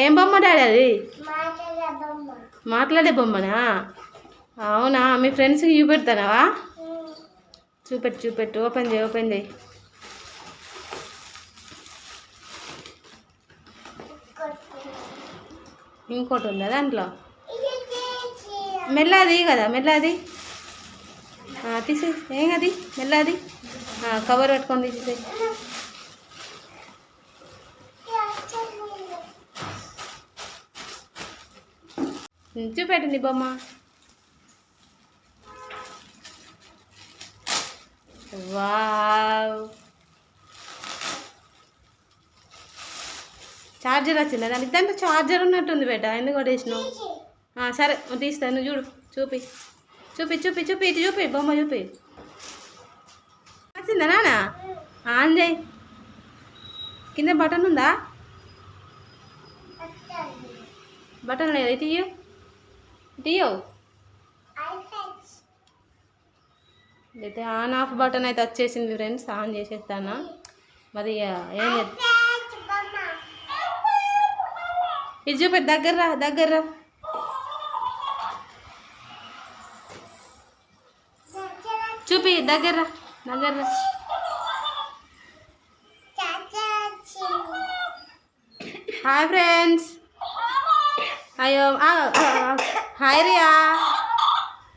ఏం బొమ్మ డాడీ అది? మాట్లాడే బొమ్మనా? అవునా, మీ ఫ్రెండ్స్కి చూపెడతానావా? చూపెట్టు చూపెట్టు, ఓపెన్ చేయి ఓపెన్ చేయి. ఇంకోటి ఉందా దాంట్లో? మెల్లది కదా, మెల్లది తీసి ఏం అది మెల్లది కవర్ పెట్టుకొని తీసేసి చూపెట్టింది బొమ్మ. వావ్, చార్జర్ వచ్చిందా దానికి? దాంట్లో చార్జర్ ఉన్నట్టుంది బేట, ఎందుకు కొట్టేసినావు? సరే తీస్తా, నువ్వు చూడు, చూపి చూపి చూపి చూపి ఇటు చూపి, బొమ్మ చూపి. వచ్చిందా నాన్న? ఆన్ చేయి. కింద బటన్ ఉందా? బటన్ లేదు, ఇటు ఇటు అయితే ఆన్ ఆఫ్ బటన్ అయితే వచ్చేసింది ఫ్రెండ్స్. ఆన్ చేసేస్తాను మరి. ఏం లేదు, ఇది చూపెట్టు, దగ్గర దగ్గర చూపి, దగ్గర దగ్గర. Hi friends. అయ్యో హాయ్ రియా.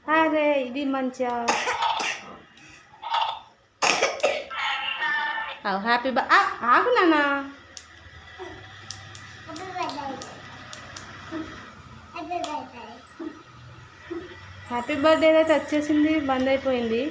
హాయ్ రే, ఇది మంచిగా హ్యాపీ ఆగు నాన్న. హ్యాపీ బర్త్డే అయితే వచ్చేసింది, బంద్ అయిపోయింది.